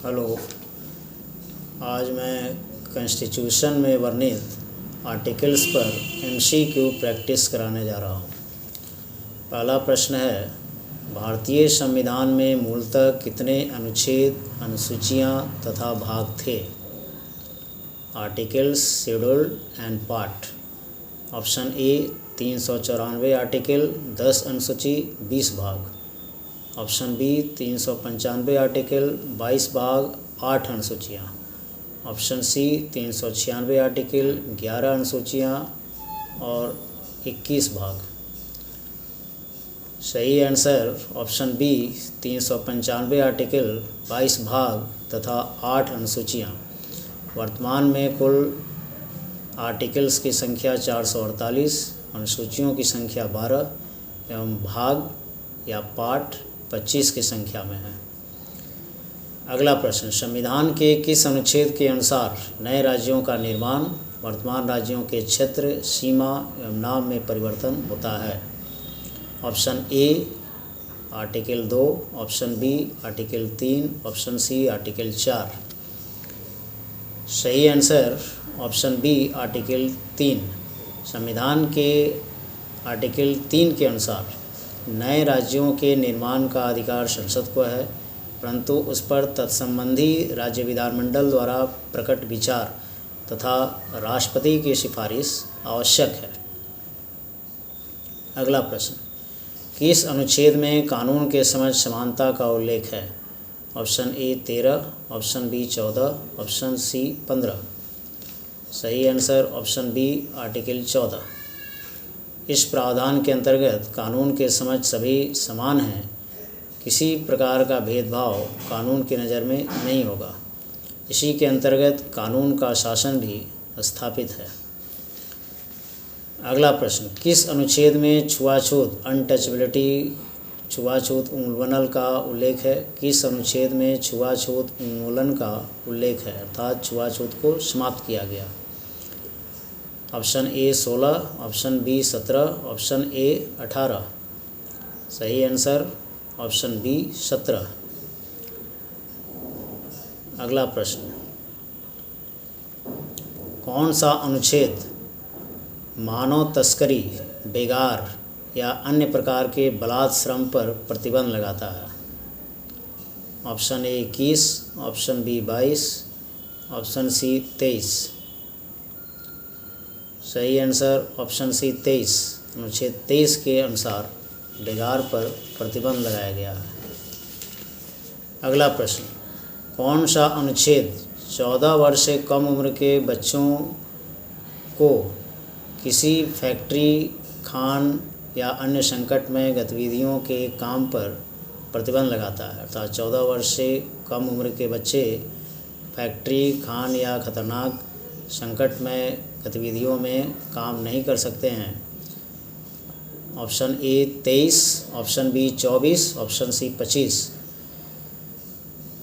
Hello. आज मैं constitution में वर्णित आर्टिकल्स पर एमसीक्यू प्रैक्टिस कराने जा रहा हूँ। पहला प्रश्न है, भारतीय संविधान में मूलतः कितने अनुच्छेद, अनुसूचियाँ तथा भाग थे? Articles, schedule and part. Option A 394 article, 10 अनुसूची, 20 भाग। ऑप्शन बी 395 आर्टिकल, 22 भाग, 8 अनुसूचियाँ। ऑप्शन सी 396 आर्टिकल, 11 अनुसूचियाँ और 21 भाग। सही आंसर ऑप्शन बी 395 आर्टिकल, 22 भाग तथा 8 अनुसूचियाँ। वर्तमान में कुल आर्टिकल्स की संख्या 448, अनुसूचियों की संख्या 12 एवं भाग या पार्ट 25 की संख्या में है। अगला प्रश्न, संविधान के किस अनुच्छेद के अनुसार नए राज्यों का निर्माण, वर्तमान राज्यों के क्षेत्र, सीमा एवं नाम में परिवर्तन होता है? Option A article 2, option B article 3, option C article 4। सही आंसर ऑप्शन बी आर्टिकल 3। संविधान के आर्टिकल 3 के अनुसार नए राज्यों के निर्माण का अधिकार संसद को है, परंतु उस पर तत्संबंधी राज्य विधानमंडल द्वारा प्रकट विचार तथा राष्ट्रपति की सिफारिश आवश्यक है। अगला प्रश्न, किस अनुच्छेद में कानून के समक्ष समानता का उल्लेख है? Option A 13, option B 14, option C 15। सही आंसर ऑप्शन बी आर्टिकल 14। इस प्रावधान के अंतर्गत कानून के समक्ष सभी समान हैं, किसी प्रकार का भेदभाव कानून की नज़र में नहीं होगा। इसी के अंतर्गत कानून का शासन भी स्थापित है। अगला प्रश्न, किस अनुच्छेद में छुआछूत अनटचेबिलिटी, छुआछूत उन्मूलन का उल्लेख है? किस अनुच्छेद में छुआछूत उन्मूलन का उल्लेख है, अर्थात छुआछूत को समाप्त किया गया? Option A 16, option B 17, option A 18। सही आंसर ऑप्शन बी 17। अगला प्रश्न, कौन सा अनुच्छेद मानव तस्करी, बेगार या अन्य प्रकार के बलात् श्रम पर प्रतिबंध लगाता है? Option A 21, option B 22, option C 23। सही आंसर ऑप्शन सी 23। अनुच्छेद 23 के अनुसार बेगार पर प्रतिबंध लगाया गया है। अगला प्रश्न, कौन सा अनुच्छेद 14 वर्ष से कम उम्र के बच्चों को किसी फैक्ट्री, खान या अन्य संकटमय गतिविधियों के काम पर प्रतिबंध लगाता है? अर्थात 14 वर्ष से कम उम्र के बच्चे फैक्ट्री, खान या खतरनाक संकटमय गतिविधियों में काम नहीं कर सकते हैं। Option A 23, option B 24, option C 25।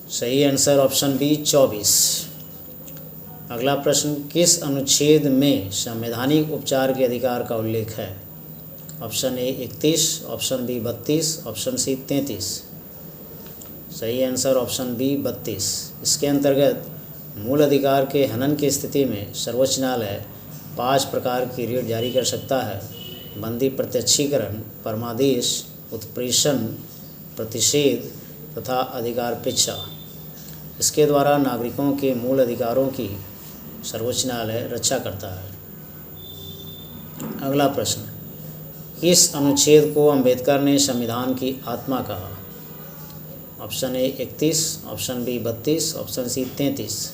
सही आंसर ऑप्शन बी 24। अगला प्रश्न, किस अनुच्छेद में संवैधानिक उपचार के अधिकार का उल्लेख है? Option A 31, option B 32, option C 33। सही आंसर ऑप्शन बी 32। इसके अंतर्गत मूल अधिकार के हनन की स्थिति में सर्वोच्च न्यायालय 5 प्रकार की रीट जारी कर सकता है: बंदी प्रत्यक्षीकरण, परमादेश, उत्प्रेषण, प्रतिषेध तथा अधिकार परीक्षा। इसके द्वारा नागरिकों के मूल अधिकारों की सर्वोच्च न्यायालय रक्षा करता है। अगला प्रश्न, किस अनुच्छेद को अंबेडकर ने संविधान की आत्मा कहा? Option A 31, option B 32, option C 33।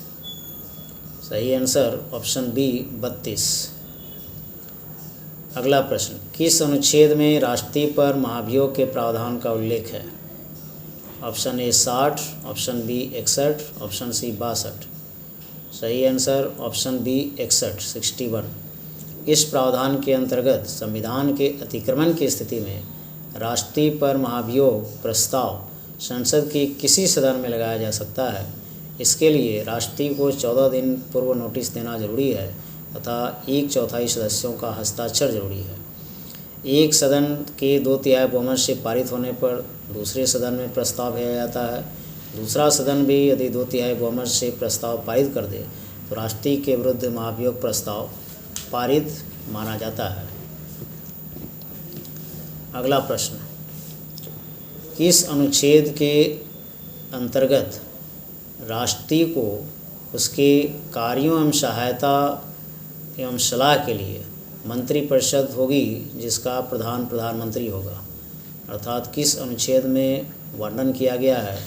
सही आंसर ऑप्शन बी 32। अगला प्रश्न, किस अनुच्छेद में राष्ट्रपति पर महाभियोग के प्रावधान का उल्लेख है? Option A 60, option B 61, option C 62। सही आंसर ऑप्शन बी 61। इस प्रावधान के अंतर्गत संविधान के अतिक्रमण की स्थिति में राष्ट्रपति पर महाभियोग प्रस्ताव संसद के किसी सदन में लगाया जा सकता है। इसके लिए राष्ट्रपति को 14 दिन पूर्व नोटिस देना जरूरी है तथा 1/4 सदस्यों का हस्ताक्षर जरूरी है। एक सदन के 2/3 बहुमत से पारित होने पर दूसरे सदन में प्रस्ताव भेजा जाता है दूसरा सदन भी यदि 2/3 बहुमत से प्रस्ताव पारित कर दे तो राष्ट्रपति के विरुद्ध महाभियोग प्रस्ताव पारित माना जाता है। अगला प्रश्न, किस अनुच्छेद के अंतर्गत राष्ट्रपति को उसके कार्यों एवं सहायता एवं सलाह के लिए मंत्रिपरिषद होगी जिसका प्रधान प्रधानमंत्री होगा? अर्थात किस अनुच्छेद में वर्णन किया गया है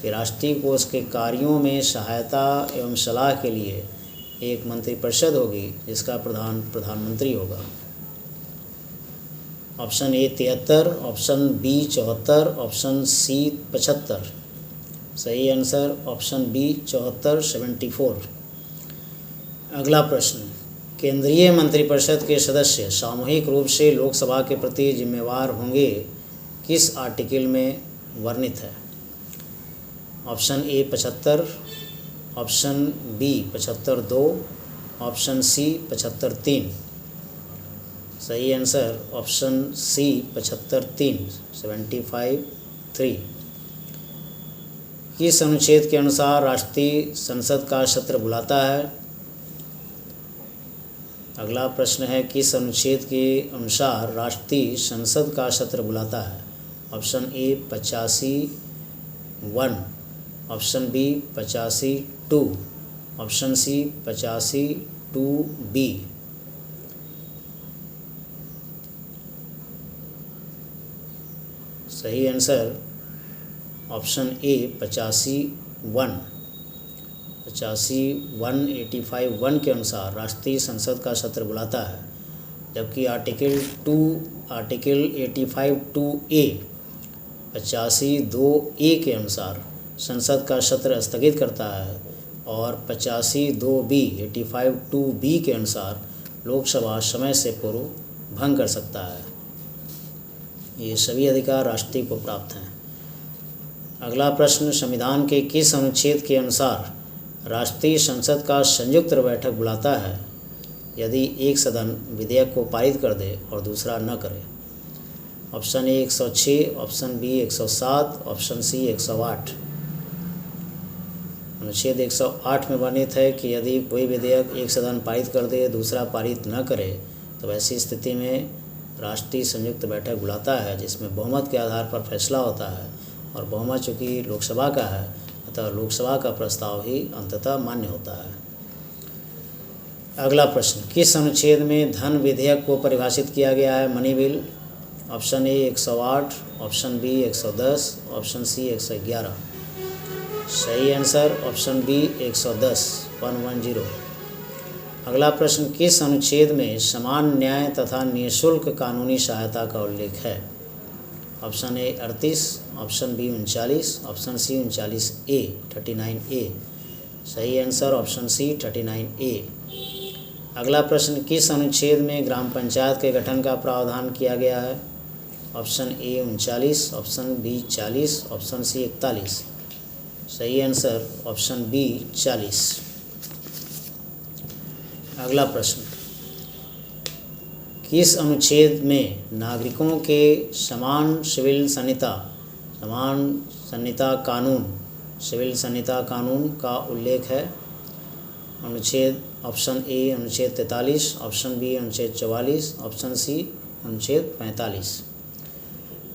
कि राष्ट्रपति को उसके कार्यों में सहायता एवं सलाह के लिए एक मंत्रिपरिषद होगी जिसका प्रधान प्रधानमंत्री होगा? Option A 73, option B 74, option C 75। सही आंसर ऑप्शन बी 74, 74। अगला प्रश्न, केंद्रीय मंत्रिपरिषद के सदस्य सामूहिक रूप से लोकसभा के प्रति जिम्मेवार होंगे किस आर्टिकल में वर्णित है? Option A 75, option B 75(2), option C 75(3). सही आंसर ऑप्शन सी 75(3), 75(3). किस अनुच्छेद के अनुसार राष्ट्रीय संसद का सत्र बुलाता है? अगला प्रश्न है, किस अनुच्छेद के अनुसार राष्ट्रीय संसद का सत्र बुलाता है? Option A 85(1), option B 85(2), option C 85(2)(b). सही आंसर ऑप्शन ए 85(1). 85(1) के अनुसार राष्ट्रीय संसद का सत्र बुलाता है, जबकि आर्टिकल 85(2)(a) 85(2)(a) के अनुसार संसद का सत्र स्थगित करता है और 85(2)(b) 85(2)(b) के अनुसार लोकसभा समय से पूर्व भंग कर सकता है। ये सभी अधिकार राष्ट्रपति को प्राप्त हैं। अगला प्रश्न, संविधान के किस अनुच्छेद के अनुसार राष्ट्रीय संसद का संयुक्त बैठक बुलाता है यदि एक सदन विधेयक को पारित कर दे और दूसरा न करे? Option A 106, option B 107, option C 108। अनुच्छेद 108 में वर्णित है कि यदि कोई विधेयक एक सदन पारित कर दे दूसरा पारित न करे तो ऐसी स्थिति में राष्ट्रीय संयुक्त बैठक बुलाता है, जिसमें बहुमत के आधार पर फैसला होता है और बहुमत चूँकि लोकसभा का है अतः लोकसभा का प्रस्ताव ही अंततः मान्य होता है। अगला प्रश्न, किस अनुच्छेद में धन विधेयक को परिभाषित किया गया है? Money bill. Option A 108, option B 110, option C 111। सही आंसर ऑप्शन बी 110, 110। अगला प्रश्न, किस अनुच्छेद में समान न्याय तथा निःशुल्क कानूनी सहायता का उल्लेख है? Option A 38, option B 39, option C 39(a), 39(a). सही आंसर ऑप्शन सी 39(a). अगला प्रश्न, किस अनुच्छेद में ग्राम पंचायत के गठन का प्रावधान किया गया है? Option A 39, option B 40, option C 41। सही आंसर ऑप्शन बी 40। अगला प्रश्न, किस अनुच्छेद में नागरिकों के समान सिविल संहिता कानून का उल्लेख है? अनुच्छेद ऑप्शन ए अनुच्छेद 43, ऑप्शन बी अनुच्छेद 44, ऑप्शन सी अनुच्छेद 45।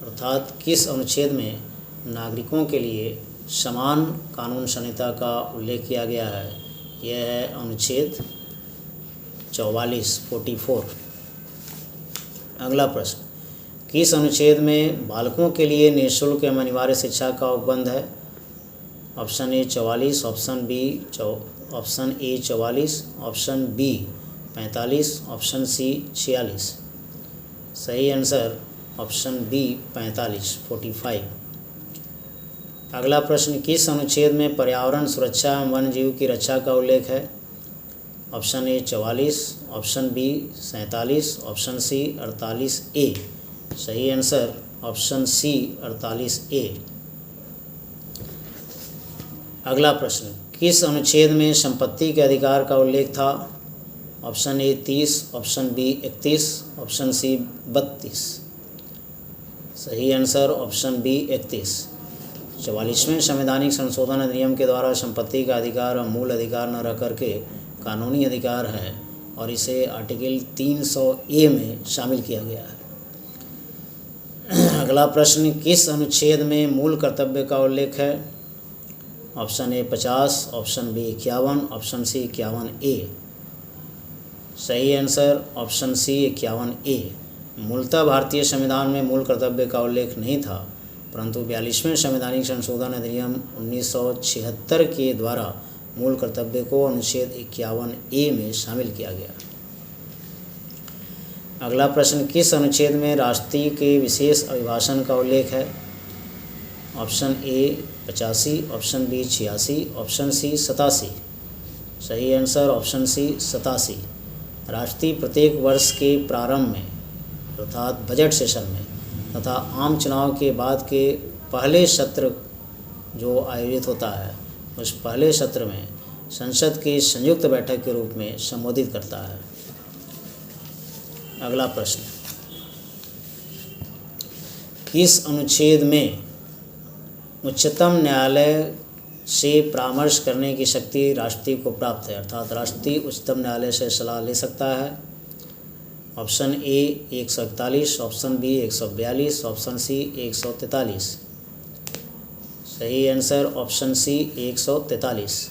अर्थात किस अनुच्छेद में नागरिकों के लिए समान कानून संहिता का उल्लेख किया गया है? यह है अनुच्छेद 44, 44। अगला प्रश्न, किस अनुच्छेद में बालकों के लिए निःशुल्क एवं अनिवार्य शिक्षा का उपबंध है? Option A 44, option A 44, option B 45, option C 46। सही आंसर ऑप्शन बी 45, 45। अगला प्रश्न, किस अनुच्छेद में पर्यावरण सुरक्षा एवं वन्य जीव की रक्षा का उल्लेख है? Option A 44, option B 47, option C 48(a). सही आंसर ऑप्शन सी 48(a). अगला प्रश्न, किस अनुच्छेद में संपत्ति के अधिकार का उल्लेख था? Option A 30, option B 31, option C 32। सही आंसर ऑप्शन बी 31। 44वें संवैधानिक संशोधन अधिनियम के द्वारा संपत्ति का अधिकार और मूल अधिकार न रख करके कानूनी अधिकार है और इसे आर्टिकल 300A में शामिल किया गया है। अगला प्रश्न, किस अनुच्छेद में मूल कर्तव्य का उल्लेख है? Option A 50, option B 51, option C 51A। सही आंसर ऑप्शन सी 51A। मूलतः भारतीय संविधान में मूल कर्तव्य का उल्लेख नहीं था, परंतु 42वें संवैधानिक संशोधन अधिनियम 1976 के द्वारा मूल कर्तव्य को अनुच्छेद 51A में शामिल किया गया। अगला प्रश्न, किस अनुच्छेद में राष्ट्रपति के विशेष अभिभाषण का उल्लेख है? Option A 85, option B 86, option C 87। सही आंसर ऑप्शन सी 87। राष्ट्रपति प्रत्येक वर्ष के प्रारंभ में अर्थात बजट सेशन में तथा आम चुनाव के बाद के पहले सत्र जो आयोजित होता है उस पहले सत्र में संसद की संयुक्त बैठक के रूप में संबोधित करता है। अगला प्रश्न, किस अनुच्छेद में उच्चतम न्यायालय से परामर्श करने की शक्ति राष्ट्रपति को प्राप्त है? अर्थात राष्ट्रपति उच्चतम न्यायालय से सलाह ले सकता है। Option A 141, option B 142, option C 143। सही आंसर ऑप्शन सी 143।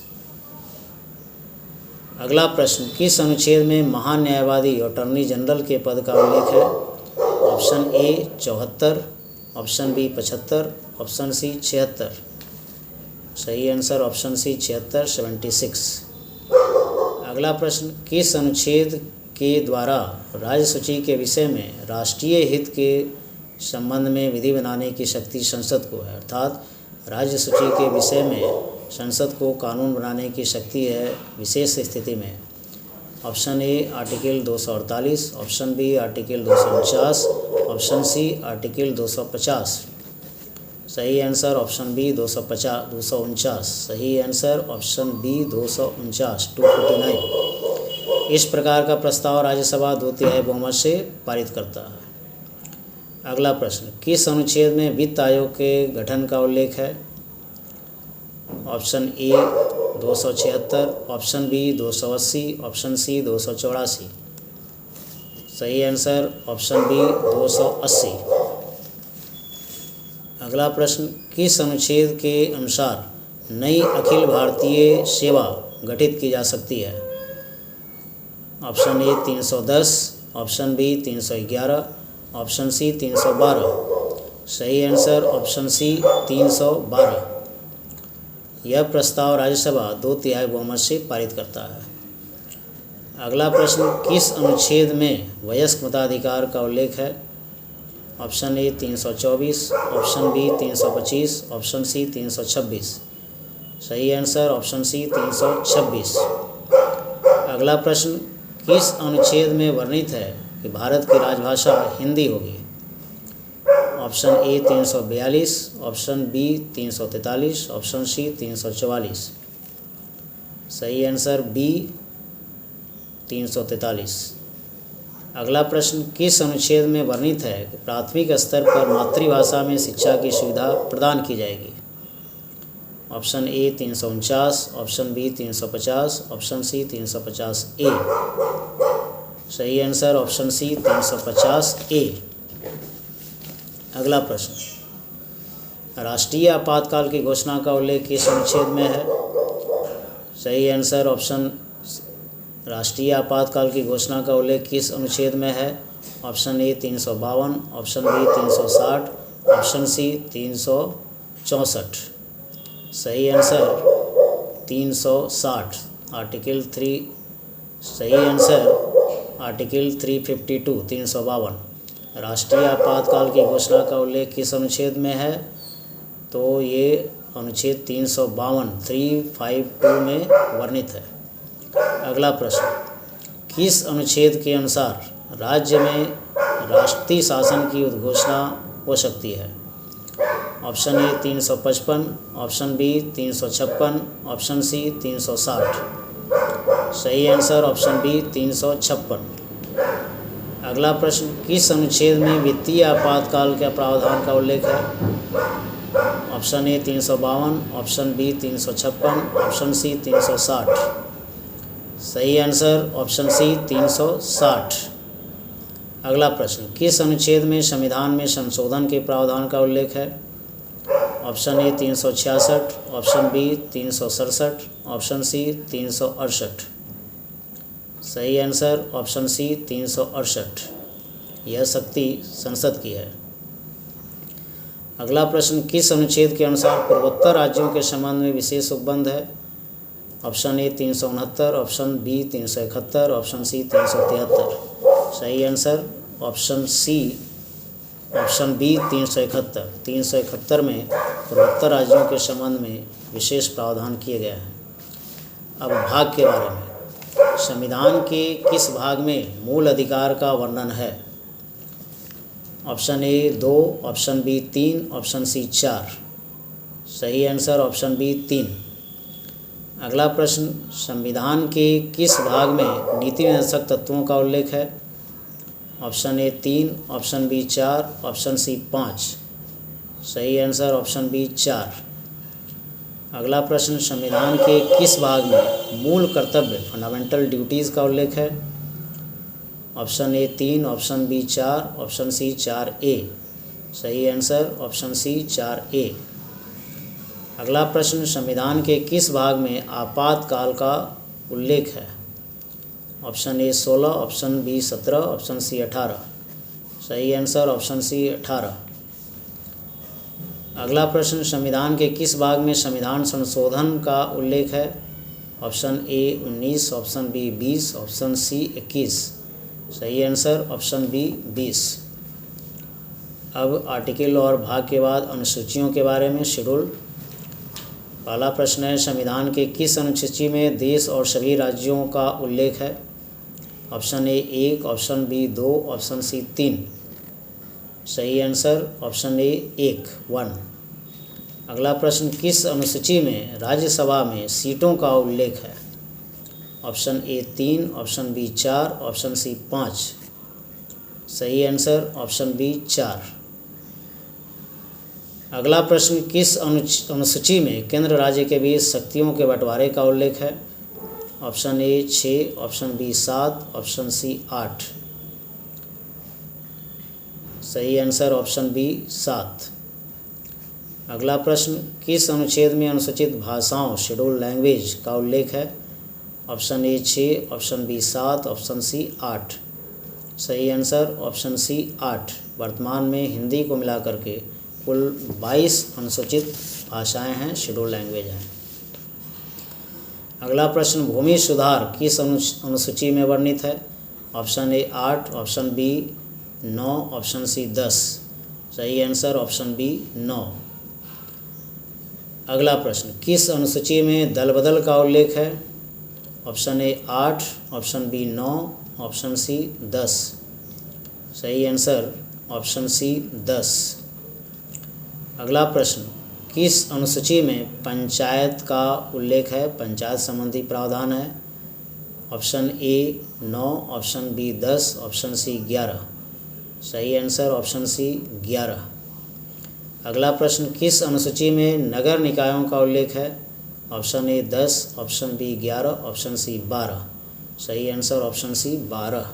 अगला प्रश्न, किस अनुच्छेद में महान न्यायवादी अटॉर्नी जनरल के पद का उल्लेख है? Option A 74, option B 75, option C 76। सही आंसर ऑप्शन सी 76, 76। अगला प्रश्न, किस अनुच्छेद के द्वारा राज्य सूची के विषय में राष्ट्रीय हित के संबंध में विधि बनाने की शक्ति संसद को है? अर्थात राज्य सूची के विषय में संसद को कानून बनाने की शक्ति है विशेष स्थिति में। Option A article 248, option B article 249, option C article 250। सही आंसर ऑप्शन बी 249। सही आंसर ऑप्शन बी 249, 249। इस प्रकार का प्रस्ताव राज्यसभा 2/3 बहुमत से पारित करता है। अगला प्रश्न, किस अनुच्छेद में वित्त आयोग के गठन का उल्लेख है? Option A 276, option B 280, option C 284। सही आंसर ऑप्शन बी 280। अगला प्रश्न, किस अनुच्छेद के अनुसार नई अखिल भारतीय सेवा गठित की जा सकती है? Option A 310, option B 311, option C 312। सही आंसर ऑप्शन सी 312। यह प्रस्ताव राज्यसभा 2/3 बहुमत से पारित करता है। अगला प्रश्न, किस अनुच्छेद में वयस्क मताधिकार का उल्लेख है? Option A 324, option B 325, option C 326। सही आंसर ऑप्शन सी 326। अगला प्रश्न, किस अनुच्छेद में वर्णित है कि भारत की राजभाषा हिंदी होगी? Option A 342, option B 343, option C 344। सही आंसर बी 343। अगला प्रश्न, किस अनुच्छेद में वर्णित है कि प्राथमिक स्तर पर मातृभाषा में शिक्षा की सुविधा प्रदान की जाएगी? Option A 349, option B 350, option C 350A। सही आंसर ऑप्शन सी 350A। अगला प्रश्न, राष्ट्रीय आपातकाल की घोषणा का उल्लेख किस अनुच्छेद में है? सही आंसर ऑप्शन राष्ट्रीय आपातकाल की घोषणा का उल्लेख किस अनुच्छेद में है? Option A 352, option B 360, option C 364। सही आंसर 360, आर्टिकल 3। सही आंसर आर्टिकल 352, 352। राष्ट्रीय आपातकाल की घोषणा का उल्लेख किस अनुच्छेद में है? तो ये अनुच्छेद 352 में वर्णित है। अगला प्रश्न, किस अनुच्छेद के अनुसार राज्य में राष्ट्रीय शासन की उद्घोषणा हो सकती है? Option A 355, option B 356, option C 360। सही आंसर ऑप्शन बी 356। अगला प्रश्न, किस अनुच्छेद में वित्तीय आपातकाल के प्रावधान का उल्लेख है? Option A 352, option B 356, option C 360। सही आंसर ऑप्शन सी 360। अगला प्रश्न, किस अनुच्छेद में संविधान में संशोधन के प्रावधान का उल्लेख है? Option A 366, option B 367, option C 368। सही आंसर ऑप्शन सी 368। यह शक्ति संसद की है। अगला प्रश्न, किस अनुच्छेद के अनुसार पूर्वोत्तर राज्यों के संबंध में विशेष उपबंध है? Option A 369, option B 371, option C 373। सही answer option C option B 371। 371 में पूर्वोत्तर राज्यों के संबंध में विशेष प्रावधान किए गए हैं। अब भाग के बारे में, संविधान के किस भाग में मूल अधिकार का वर्णन है? Option A 2, option B 3, option C 4। सही आंसर ऑप्शन बी 3। अगला प्रश्न, संविधान के किस भाग में नीति निर्देशक तत्वों का उल्लेख है? Option A 3, option B 4, option C 5। सही आंसर ऑप्शन बी 4। अगला प्रश्न, संविधान के किस भाग में मूल कर्तव्य फंडामेंटल ड्यूटीज़ का उल्लेख है? Option A 3, option B 4, option C 4A। सही आंसर ऑप्शन सी 4A। अगला प्रश्न, संविधान के किस भाग में आपातकाल का उल्लेख है? Option A 16, option B 17, option C 18। सही आंसर ऑप्शन सी 18। अगला प्रश्न, संविधान के किस भाग में संविधान संशोधन का उल्लेख है? Option A 19, option B 20, option C 21। सही आंसर ऑप्शन बी 20। अब आर्टिकल और भाग के बाद अनुसूचियों के बारे में, शेड्यूल। पहला प्रश्न है, संविधान के किस अनुसूची में देश और सभी राज्यों का उल्लेख है? Option A 1, option B 2, option C 3। सही आंसर ऑप्शन ए 1। अगला प्रश्न, किस अनुसूची में राज्यसभा में सीटों का उल्लेख है? Option A 3, option B 4, option C 5। सही आंसर ऑप्शन बी 4। अगला प्रश्न, किस अनुसूची में केंद्र राज्य के बीच शक्तियों के बंटवारे का उल्लेख है? Option A 6, option B 7, option C 8। सही आंसर ऑप्शन बी 7। अगला प्रश्न, किस अनुच्छेद में अनुसूचित भाषाओं शेड्यूल लैंग्वेज का उल्लेख है? Option A 6, option B 7, option C 8। सही आंसर ऑप्शन सी 8। वर्तमान में हिंदी को मिलाकर के कुल 22 अनुसूचित भाषाएं हैं, शेड्यूल लैंग्वेज हैं। अगला प्रश्न, भूमि सुधार किस अनुसूची में वर्णित है? Option A 8, option B 9, option C 10। सही आंसर ऑप्शन बी 9। अगला प्रश्न, किस अनुसूची में दल बदल का उल्लेख है? Option A 8, option B 9, option C 10। सही आंसर ऑप्शन सी 10। अगला प्रश्न, किस अनुसूची में पंचायत का उल्लेख है? पंचायत संबंधी प्रावधान है। Option A 9, option B 10, option C 11। सही आंसर ऑप्शन सी 11। अगला प्रश्न, किस अनुसूची में नगर निकायों का उल्लेख है? Option A 10, option B 11, option C 12। सही आंसर ऑप्शन सी 12।